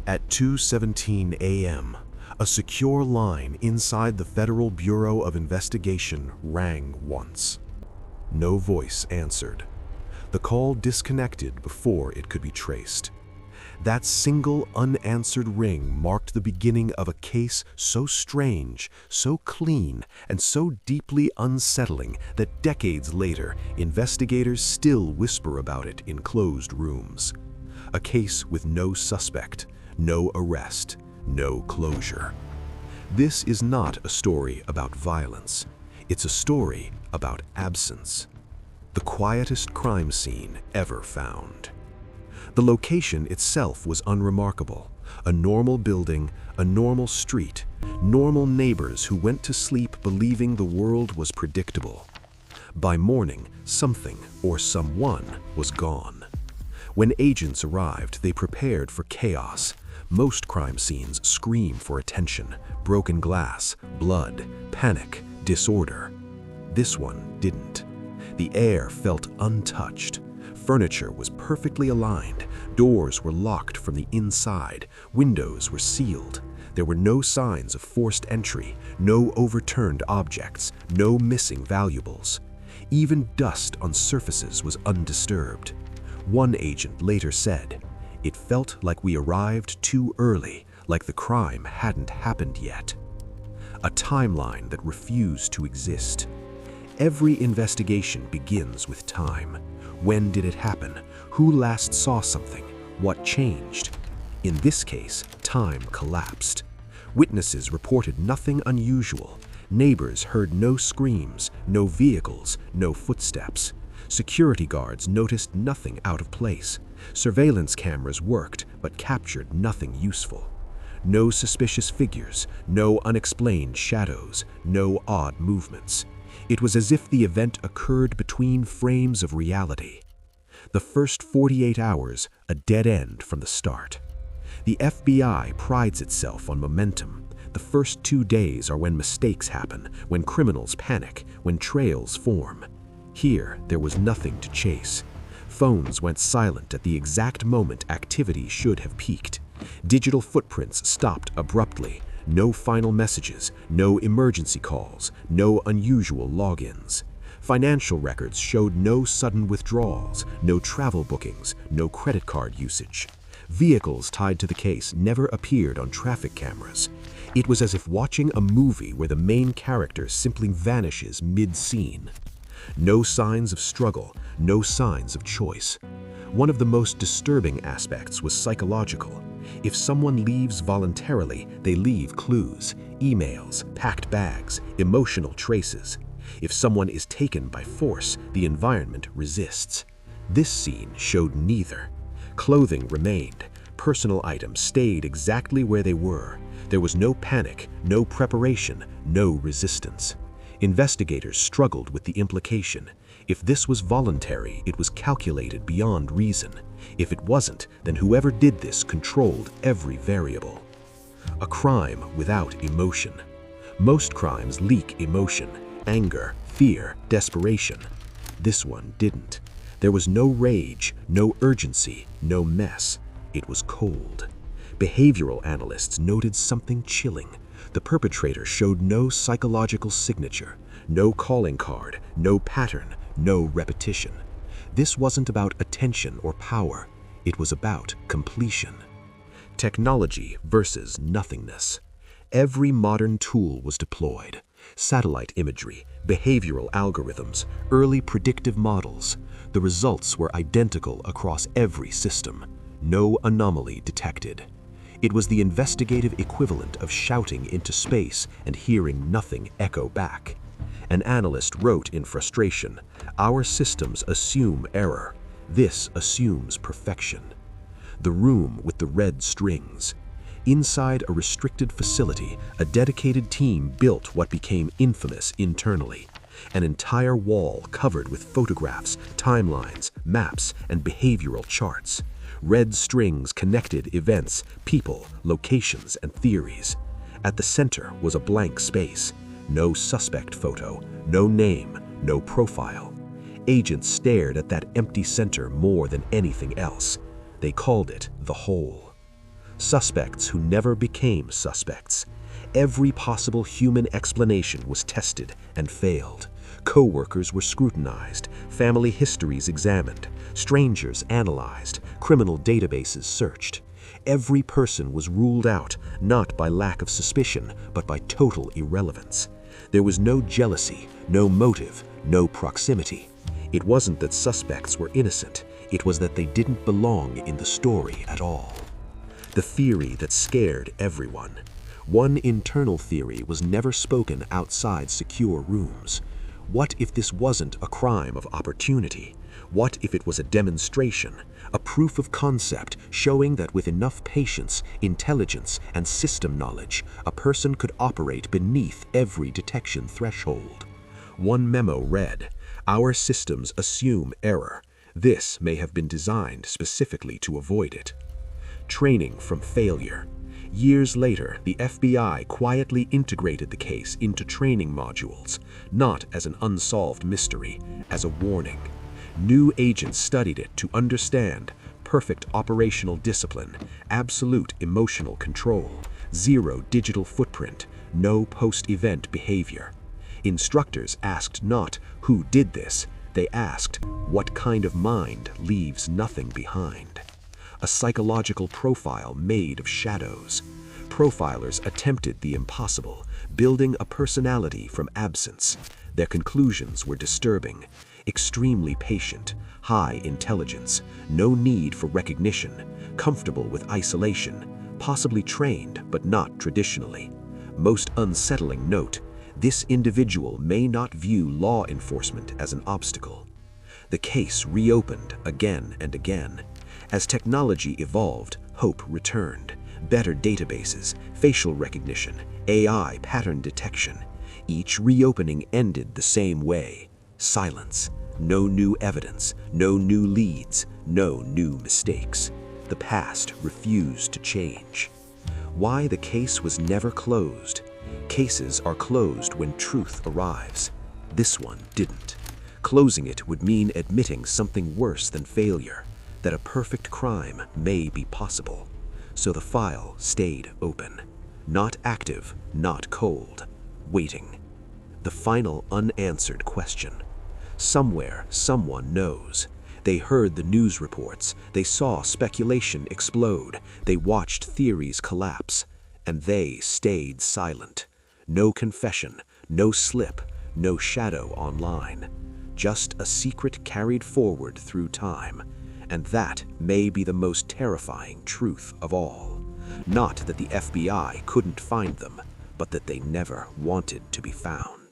At 2:17 a.m., a secure line inside the Federal Bureau of Investigation rang once. No voice answered. The call disconnected before it could be traced. That single unanswered ring marked the beginning of a case so strange, so clean, and so deeply unsettling that decades later, investigators still whisper about it in closed rooms. A case with no suspect, no arrest, no closure. This is not a story about violence. It's a story about absence. The quietest crime scene ever found. The location itself was unremarkable. A normal building, a normal street, normal neighbors who went to sleep believing the world was predictable. By morning, something or someone was gone. When agents arrived, they prepared for chaos. Most crime scenes scream for attention: broken glass, blood, panic, disorder. This one didn't. The air felt untouched. Furniture was perfectly aligned. Doors were locked from the inside. Windows were sealed. There were no signs of forced entry, no overturned objects, no missing valuables. Even dust on surfaces was undisturbed. One agent later said, "It felt like we arrived too early, like the crime hadn't happened yet." A timeline that refused to exist. Every investigation begins with time. When did it happen? Who last saw something? What changed? In this case, time collapsed. Witnesses reported nothing unusual. Neighbors heard no screams, no vehicles, no footsteps. Security guards noticed nothing out of place. Surveillance cameras worked but captured nothing useful. No suspicious figures, no unexplained shadows, no odd movements. It was as if the event occurred between frames of reality. The first 48 hours, a dead end from the start. The FBI prides itself on momentum. The first 2 days are when mistakes happen, when criminals panic, when trails form. Here, there was nothing to chase. Phones went silent at the exact moment activity should have peaked. Digital footprints stopped abruptly. No final messages, no emergency calls, no unusual logins. Financial records showed no sudden withdrawals, no travel bookings, no credit card usage. Vehicles tied to the case never appeared on traffic cameras. It was as if watching a movie where the main character simply vanishes mid-scene. No signs of struggle, no signs of choice. One of the most disturbing aspects was psychological. If someone leaves voluntarily, they leave clues, emails, packed bags, emotional traces. If someone is taken by force, the environment resists. This scene showed neither. Clothing remained. Personal items stayed exactly where they were. There was no panic, no preparation, no resistance. Investigators struggled with the implication. If this was voluntary, it was calculated beyond reason. If it wasn't, then whoever did this controlled every variable. A crime without emotion. Most crimes leak emotion: anger, fear, desperation. This one didn't. There was no rage, no urgency, no mess. It was cold. Behavioral analysts noted something chilling. The perpetrator showed no psychological signature, no calling card, no pattern, no repetition. This wasn't about attention or power. It was about completion. Technology versus nothingness. Every modern tool was deployed. Satellite imagery, behavioral algorithms, early predictive models. The results were identical across every system. No anomaly detected. It was the investigative equivalent of shouting into space and hearing nothing echo back. An analyst wrote in frustration, "Our systems assume error. This assumes perfection." The room with the red strings. Inside a restricted facility, a dedicated team built what became infamous internally. An entire wall covered with photographs, timelines, maps, and behavioral charts. Red strings connected events, people, locations, and theories. At the center was a blank space. No suspect photo, no name, no profile. Agents stared at that empty center more than anything else. They called it the hole. suspects who never became suspects. Every possible human explanation was tested and failed. Co-workers were scrutinized, family histories examined, strangers analyzed, criminal databases searched. Every person was ruled out, not by lack of suspicion, but by total irrelevance. There was no jealousy, no motive, no proximity. It wasn't that suspects were innocent, it was that they didn't belong in the story at all. The theory that scared everyone. One internal theory was never spoken outside secure rooms. What if this wasn't a crime of opportunity? What if it was a demonstration, a proof of concept showing that with enough patience, intelligence, and system knowledge, a person could operate beneath every detection threshold? One memo read, "Our systems assume error. This may have been designed specifically to avoid it." Training from failure. Years later, the FBI quietly integrated the case into training modules, not as an unsolved mystery, as a warning. New agents studied it to understand perfect operational discipline, absolute emotional control, zero digital footprint, no post-event behavior. Instructors asked not who did this, they asked what kind of mind leaves nothing behind. A psychological profile made of shadows. Profilers attempted the impossible, building a personality from absence. Their conclusions were disturbing. Extremely patient, high intelligence, no need for recognition, comfortable with isolation, possibly trained but not traditionally. Most unsettling note, this individual may not view law enforcement as an obstacle. The case reopened again and again. As technology evolved, hope returned. Better databases, facial recognition, AI pattern detection. Each reopening ended the same way. Silence. No new evidence, no new leads, no new mistakes. The past refused to change. Why the case was never closed? Cases are closed when truth arrives. This one didn't. Closing it would mean admitting something worse than failure, that a perfect crime may be possible. So the file stayed open. Not active, not cold. Waiting. The final unanswered question. Somewhere, someone knows. They heard the news reports, they saw speculation explode, they watched theories collapse, and they stayed silent. No confession, no slip, no shadow online. Just a secret carried forward through time. And that may be the most terrifying truth of all. Not that the FBI couldn't find them, but that they never wanted to be found.